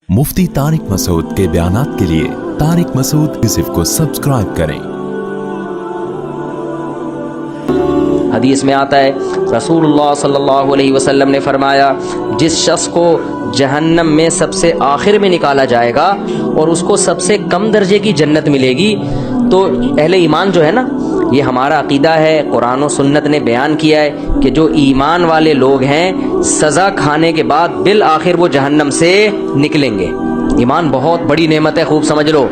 मुफ्ती तारिक मसूद के बयानात के लिए तारिक मसूद इसिफ को सब्सक्राइब करें। हदीस में आता है रसूलुल्लाह सल्लल्लाहु अलैहि वसल्लम ने फरमाया, जिस शख्स को जहन्नम में सबसे आखिर में निकाला जाएगा और उसको सबसे कम दर्जे की जन्नत मिलेगी, तो अहले ईमान जो है ना, ये हमारा अकीदा है, कुरान और सुन्नत ने बयान किया है कि जो ईमान वाले लोग हैं सज़ा खाने के बाद बिल आखिर वो जहन्नम से निकलेंगे। ईमान बहुत बड़ी नेमत है, खूब समझ लो।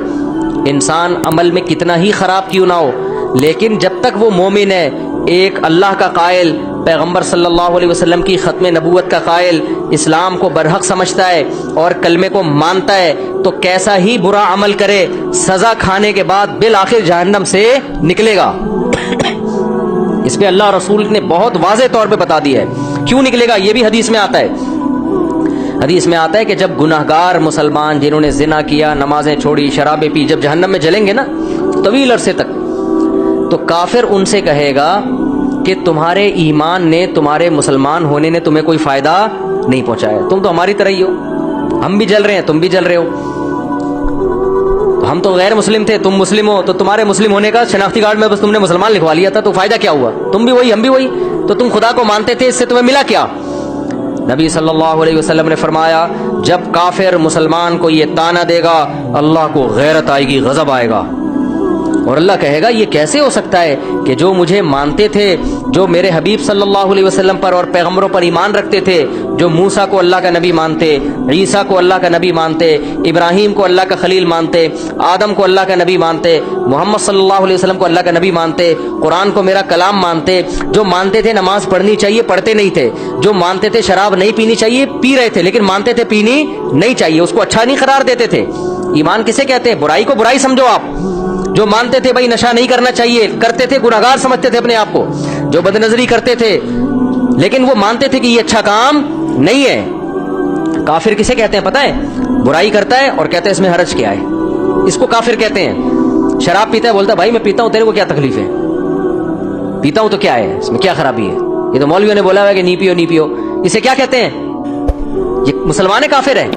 इंसान अमल में कितना ही ख़राब क्यों ना हो, लेकिन जब तक वो मोमिन है, एक अल्लाह का कायल, पैगंबर सल्लल्लाहु अलैहि वसल्लम की ख़त्म नबूवत का कायल, इस्लाम को बरहक समझता है और कलमे को मानता है, तो कैसा ही बुरा अमल करे, सज़ा खाने के बाद बिल आखिर जहन्नम से निकलेगा। इस पे अल्लाह रसूल ने बहुत वाज़ेह तौर पे बता दिया है क्यों निकलेगा। ये भी हदीस में आता है। हदीस में आता है कि जब गुनाहगार मुसलमान जिन्होंने जिना किया, नमाजें छोड़ी, शराबें पी, जब जहन्नम में जलेंगे ना तवील अरसे तक, तो काफिर उनसे कहेगा कि तुम्हारे ईमान ने, तुम्हारे मुसलमान होने ने तुम्हें कोई फायदा नहीं पहुंचाया, तुम तो हमारी तरह ही हो, हम भी जल रहे हैं, तुम भी जल रहे हो, हम तो गैर मुस्लिम थे, तुम मुस्लिम हो, तो तुम्हारे मुस्लिम होने का शनाख्ती कार्ड में बस तुमने मुसलमान लिखवा लिया था, तो फायदा क्या हुआ? तुम भी वही, हम भी वही, तो तुम खुदा को मानते थे, इससे तुम्हें मिला क्या? नबी सल्लल्लाहु अलैहि वसल्लम ने फरमाया, जब काफिर मुसलमान को ये ताना देगा, अल्लाह को गैरत आएगी, गजब आएगा, और अल्लाह कहेगा ये कैसे हो सकता है कि जो मुझे मानते थे, जो मेरे हबीब सल्लल्लाहु अलैहि वसल्लम पर और पैगंबरों पर ईमान रखते थे, जो मूसा को अल्लाह का नबी मानते, ईसा को अल्लाह का नबी मानते, इब्राहीम को अल्लाह का खलील मानते, आदम को अल्लाह का नबी मानते, मोहम्मद सल्लल्लाहु अलैहि वसल्लम को अल्लाह का नबी मानते, कुरान को मेरा कलाम मानते, जो मानते थे नमाज पढ़नी चाहिए पढ़ते नहीं थे, जो मानते थे शराब नहीं पीनी चाहिए पी रहे थे, लेकिन मानते थे पीनी नहीं चाहिए, उसको अच्छा नहीं करार देते थे। ईमान किसे कहते हैं? बुराई को बुराई समझो आप। जो मानते थे भाई नशा नहीं करना चाहिए, करते थे, गुनाहगार समझते थे अपने आप को, जो बदनजरी करते थे, लेकिन वो मानते थे कि ये अच्छा काम नहीं है। काफिर किसे कहते हैं पता है? बुराई करता है और कहते हैं इसमें हरज क्या है, इसको काफिर कहते हैं। शराब पीता है, बोलता है भाई मैं पीता हूं, तेरे को क्या तकलीफ है? पीता हूं तो क्या है, इसमें क्या खराबी है? ये तो मौलवियों ने बोला है कि नहीं पियो नहीं पियो। इसे क्या कहते हैं? ये मुसलमान है, काफिर है?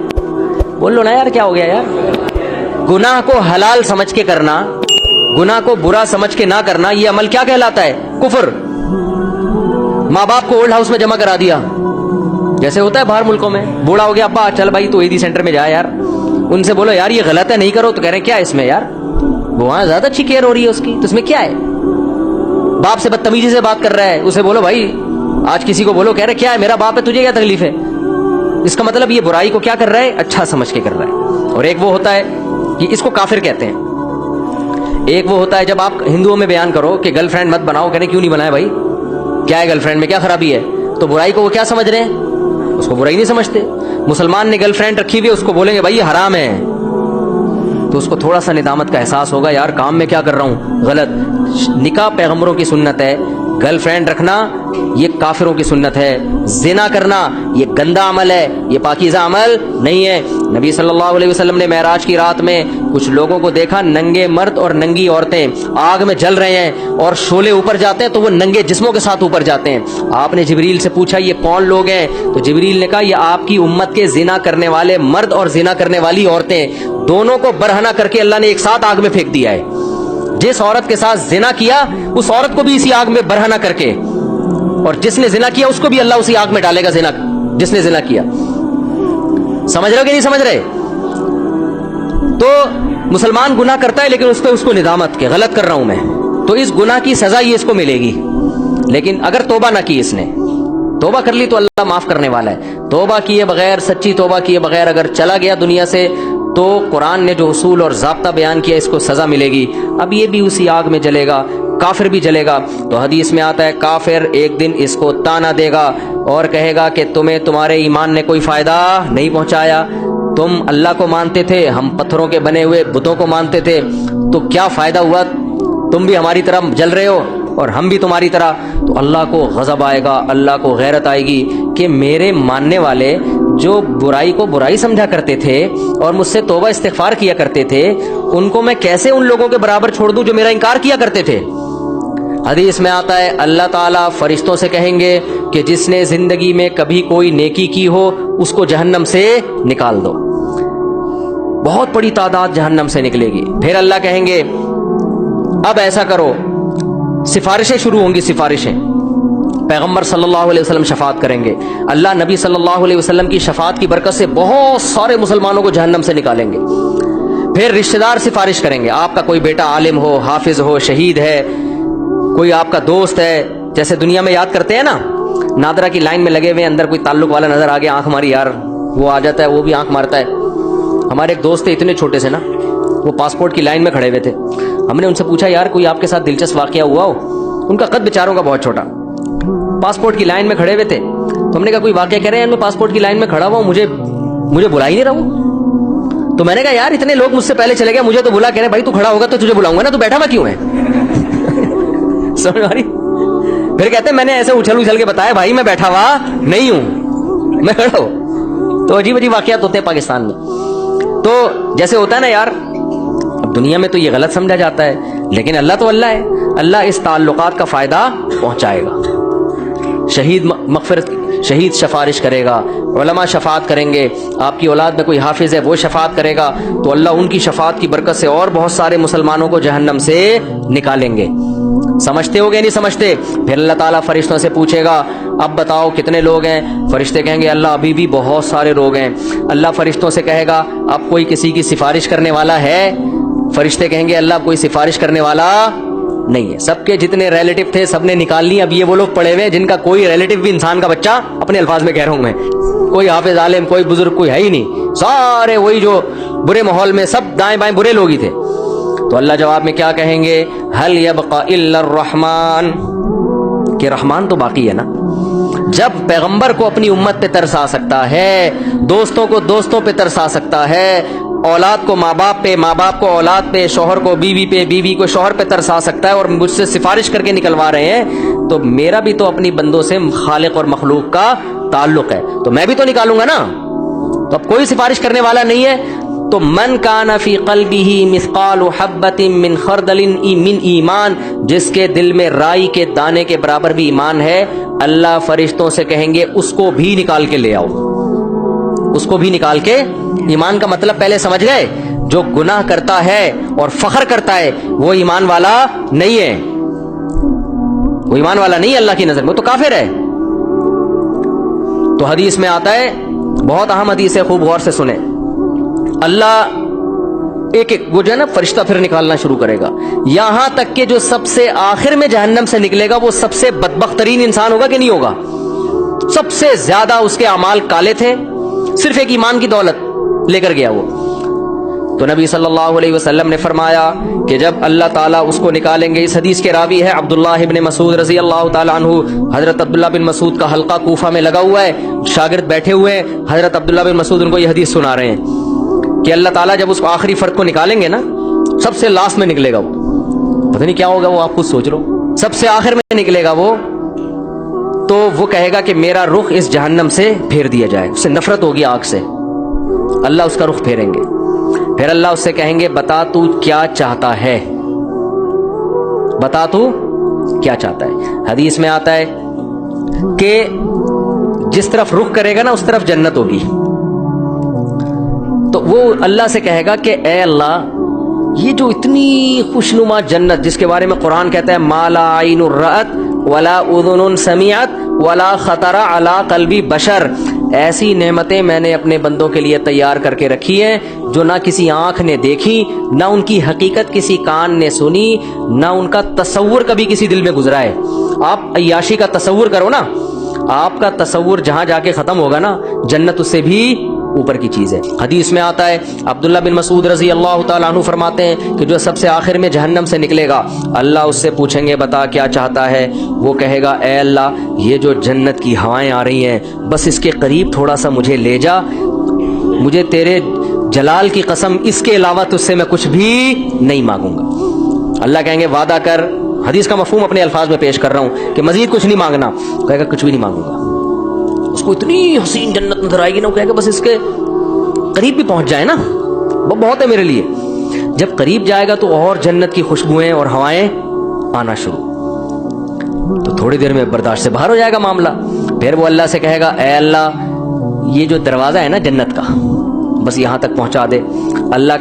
बोल लो ना यार, क्या हो गया यार? गुनाह को हलाल समझ के करना, गुनाह को बुरा समझ के ना करना, ये अमल क्या कहलाता है? कुफर। माँ बाप को ओल्ड हाउस में जमा करा दिया, जैसे होता है बाहर मुल्कों में, बूढ़ा हो गया, अब्बा चल भाई तू ईदी सेंटर में जा यार, उनसे बोलो यार ये गलत है नहीं करो, तो कह रहे हैं क्या इसमें यार, वो वहां ज्यादा अच्छी केयर हो रही है उसकी, तो इसमें क्या है? बाप से बदतमीजी से बात कर रहा है, उसे बोलो भाई, आज किसी को बोलो, कह रहे क्या है मेरा बाप है, तुझे क्या तकलीफ है? इसका मतलब ये बुराई को क्या कर रहा है? अच्छा समझ के कर रहा है। और एक वो होता है कि इसको काफिर कहते हैं। एक वो होता है जब आप हिंदुओं में बयान करो कि गर्लफ्रेंड मत बनाओ, कहने क्यों नहीं बनाए भाई, क्या है गर्लफ्रेंड में, क्या खराबी है? तो बुराई को वो क्या समझ रहे हैं? उसको बुराई नहीं समझते। मुसलमान ने गर्लफ्रेंड रखी हुई है, उसको बोलेंगे भाई ये हराम है, तो उसको थोड़ा सा निदामत का एहसास होगा, यार काम में क्या कर रहा हूं, गलत। निकाह पैगंबरों की सुन्नत है, गर्लफ्रेंड रखना ये काफिरों की सुन्नत है, जिना करना ये गंदा अमल है, ये पाकीज़ा अमल नहीं है। नबी सल्लल्लाहु अलैहि वसल्लम ने मेराज की रात में कुछ लोगों को देखा, नंगे मर्द और नंगी औरतें आग में जल रहे हैं, और शोले ऊपर जाते हैं तो वो नंगे जिस्मों के साथ ऊपर जाते हैं। आपने जिब्रील से पूछा ये कौन लोग हैं? तो जिब्रील ने कहा ये आपकी उम्मत के जिना करने वाले मर्द और जिना करने वाली औरतें, दोनों को बरहना करके अल्लाह ने एक साथ आग में फेंक दिया है। जिस औरत के साथ जिना किया उस औरत को भी इसी आग में बरहना करके, और जिसने जिना किया उसको भी अल्लाह उसी आग में डालेगा, जिना जिसने जिना किया। समझ रहे हो कि नहीं समझ रहे? तो मुसलमान गुनाह करता है, लेकिन उसको निदामत के गलत कर रहा हूं मैं, तो इस गुनाह की सजा ये इसको मिलेगी। लेकिन अगर तौबा ना की इसने, तौबा कर ली तो अल्लाह माफ करने वाला है। तौबा किए बगैर, सच्ची तौबा किए बगैर अगर चला गया दुनिया से, तो कुरान ने जो उसूल और ज़ाब्ता बयान किया, इसको सज़ा मिलेगी। अब ये भी उसी आग में जलेगा, काफिर भी जलेगा। तो हदीस में आता है काफिर एक दिन इसको ताना देगा और कहेगा कि तुम्हें तुम्हारे ईमान ने कोई फ़ायदा नहीं पहुंचाया, तुम अल्लाह को मानते थे, हम पत्थरों के बने हुए बुतों को मानते थे, तो क्या फ़ायदा हुआ? तुम भी हमारी तरह जल रहे हो और हम भी तुम्हारी तरह। तो अल्लाह को गज़ब आएगा, अल्लाह को गैरत आएगी कि मेरे मानने वाले जो बुराई को बुराई समझा करते थे और मुझसे तौबा इस्तिग़फ़ार किया करते थे, उनको मैं कैसे उन लोगों के बराबर छोड़ दूं जो मेरा इनकार किया करते थे। हदीस में आता है अल्लाह ताला फरिश्तों से कहेंगे कि जिसने जिंदगी में कभी कोई नेकी की हो उसको जहन्नम से निकाल दो। بہت بڑی تعداد جہنم سے نکلے گی. پھر اللہ کہیں گے اب ایسا کرو, سفارشیں شروع ہوں گی, سفارشیں. پیغمبر صلی اللہ علیہ وسلم شفاعت کریں گے. اللہ نبی صلی اللہ علیہ وسلم کی شفاعت کی برکت سے بہت سارے مسلمانوں کو جہنم سے نکالیں گے. پھر رشتہ دار سفارش کریں گے. آپ کا کوئی بیٹا عالم ہو, حافظ ہو, شہید ہے, کوئی آپ کا دوست ہے, جیسے دنیا میں یاد کرتے ہیں نا, نادرا کی لائن میں لگے ہوئے, اندر کوئی تعلق والا نظر آ گیا, آنکھ ماری یار, وہ آ جاتا ہے, وہ بھی آنکھ مارتا ہے. ہمارے ایک دوست تھے اتنے چھوٹے سے نا, وہ پاسپورٹ کی لائن میں کھڑے ہوئے تھے. ہم نے ان سے پوچھا یار کوئی آپ کے ساتھ دلچسپ واقعہ ہوا ہو؟ ان کا قد بیچاروں کا بہت چھوٹا, پاسپورٹ کی لائن میں کھڑے ہوئے تھے. تو ہم نے کہا کوئی واقعہ کہہ رہے ہیں, میں پاسپورٹ کی لائن میں کھڑا ہوا ہوں, مجھے بلا ہی نہیں رہا ہوں. تو میں نے کہا یار اتنے لوگ مجھ سے پہلے چلے گئے, مجھے تو بلا, کہہ رہے بھائی تو کھڑا ہوگا تو تجھے بلاؤں گا نا, تو بیٹھا ہوا کیوں ہے؟ سمجھ آ رہی؟ پھر کہتے ہیں میں نے ایسے اچھل کے بتایا بھائی میں بیٹھا ہوا نہیں ہوں, میں کھڑا ہوں. تو عجیب عجیب واقعات ہوتے ہیں پاکستان میں. تو جیسے ہوتا ہے نا یار, اب دنیا میں تو یہ غلط سمجھا جاتا ہے, لیکن اللہ تو اللہ ہے, اللہ اس تعلقات کا فائدہ پہنچائے گا. شہید سفارش کرے گا, علماء شفاعت کریں گے, آپ کی اولاد میں کوئی حافظ ہے وہ شفاعت کرے گا, تو اللہ ان کی شفاعت کی برکت سے اور بہت سارے مسلمانوں کو جہنم سے نکالیں گے. سمجھتے ہو گے نہیں سمجھتے؟ پھر اللہ تعالیٰ فرشتوں سے پوچھے گا اب بتاؤ کتنے لوگ ہیں؟ فرشتے کہیں گے اللہ ابھی بھی بہت سارے لوگ ہیں. اللہ فرشتوں سے کہے گا اب کوئی کسی کی سفارش کرنے والا ہے؟ فرشتے کہیں گے اللہ کوئی سفارش کرنے والا نہیں ہے. سب کے جتنے ریلیٹو تھے سب نے نکال لی. اب یہ وہ لوگ پڑے ہوئے جن کا کوئی ریلیٹو بھی انسان کا بچہ, اپنے الفاظ میں کہہ رہا ہوں میں, کوئی حافظ عالم کوئی بزرگ کوئی ہے ہی نہیں, سارے وہی جو برے ماحول میں سب دائیں بائیں برے لوگ ہی تھے. تو اللہ جواب میں کیا کہیں گے؟ هل يبقى الا الرحمن, کہ رحمان تو باقی ہے نا. جب پیغمبر کو اپنی امت پہ ترس آ سکتا ہے, دوستوں کو دوستوں پہ ترس آ سکتا ہے, اولاد کو ماں باپ پہ, ماں باپ کو اولاد پہ, شوہر کو بیوی پہ, بیوی کو شوہر پہ ترس آ سکتا ہے, اور مجھ سے سفارش کر کے نکلوا رہے ہیں, تو میرا بھی تو اپنی بندوں سے خالق اور مخلوق کا تعلق ہے, تو میں بھی تو نکالوں گا نا. تو اب کوئی سفارش کرنے والا نہیں ہے. تو من کان فی قلبہ مثقال حبۃ من خردل من ایمان, جس کے دل میں رائی کے دانے کے برابر بھی ایمان ہے, اللہ فرشتوں سے کہیں گے اس کو بھی نکال کے لے آؤ, اس کو بھی نکال کے. ایمان کا مطلب پہلے سمجھ گئے؟ جو گناہ کرتا ہے اور فخر کرتا ہے وہ ایمان والا نہیں ہے, وہ ایمان والا نہیں ہے اللہ کی نظر میں, وہ تو کافر ہے. تو حدیث میں آتا ہے, بہت اہم حدیث ہے, خوب غور سے سنیں. اللہ ایک ایک وہ جو ہے نا فرشتہ پھر نکالنا شروع کرے گا, یہاں تک کہ جو سب سے آخر میں جہنم سے نکلے گا وہ سب سے بدبخت ترین انسان ہوگا کہ نہیں ہوگا؟ سب سے زیادہ اس کے اعمال کالے تھے, صرف ایک ایمان کی دولت لے کر گیا وہ. تو نبی صلی اللہ علیہ وسلم نے فرمایا کہ جب اللہ تعالیٰ اس کو نکالیں گے, اس حدیث کے راوی ہے عبداللہ ابن مسعود رضی اللہ تعالیٰ عنہ. حضرت عبداللہ بن مسعود کا حلقہ کوفہ میں لگا ہوا ہے, شاگرد بیٹھے ہوئے ہیں, حضرت عبداللہ بن مسعود ان کو یہ حدیث سنا رہے ہیں کہ اللہ تعالیٰ جب اس کو آخری فرد کو نکالیں گے نا, سب سے لاسٹ میں نکلے گا وہ, پتہ نہیں کیا ہوگا وہ, آپ خود سوچ لو, سب سے آخر میں نکلے گا وہ, تو وہ کہے گا کہ میرا رخ اس جہنم سے پھیر دیا جائے. اس سے نفرت ہوگی آگ سے, اللہ اس کا رخ پھیریں گے. پھر اللہ اس سے کہیں گے بتا تو کیا چاہتا ہے, بتا تو کیا چاہتا ہے. حدیث میں آتا ہے کہ جس طرف رخ کرے گا نا اس طرف جنت ہوگی. تو وہ اللہ سے کہے گا کہ اے اللہ یہ جو اتنی خوشنما جنت جس کے بارے میں قرآن کہتا ہے ما لا عین رأت ولا اذن سمعت ولا خطر علی قلب بشر, ایسی نعمتیں میں نے اپنے بندوں کے لیے تیار کر کے رکھی ہیں جو نہ کسی آنکھ نے دیکھی, نہ ان کی حقیقت کسی کان نے سنی, نہ ان کا تصور کبھی کسی دل میں گزرا ہے. آپ عیاشی کا تصور کرو نا, آپ کا تصور جہاں جا کے ختم ہوگا نا, جنت اس سے بھی اوپر کی چیز ہے. حدیث میں آتا ہے عبداللہ بن مسعود رضی اللہ تعالیٰ عنہ فرماتے ہیں کہ جو سب سے آخر میں جہنم سے نکلے گا, اللہ اس سے پوچھیں گے بتا کیا چاہتا ہے. وہ کہے گا اے اللہ یہ جو جنت کی ہوائیں آ رہی ہیں بس اس کے قریب تھوڑا سا مجھے لے جا, مجھے تیرے جلال کی قسم اس کے علاوہ تجھ سے میں کچھ بھی نہیں مانگوں گا. اللہ کہیں گے وعدہ کر, حدیث کا مفہوم اپنے الفاظ میں پیش کر رہا ہوں کہ مزید کچھ نہیں مانگنا. کہے گا کچھ بھی نہیں مانگوں گا. اس کو اتنی حسین جنت نظر آئے گی نا, وہ کہے گا بس اس کے قریب بھی پہنچ جائے نا, وہ بہت ہے میرے لیے. جب قریب جائے گا تو اور جنت کی خوشبوئیں اور ہوائیں آنا شروع, تو تھوڑی دیر میں برداشت سے باہر ہو جائے گا معاملہ. پھر وہ اللہ سے کہے گا اے اللہ یہ جو دروازہ ہے نا جنت کا بس یہاں تک پہنچا دے. اللہ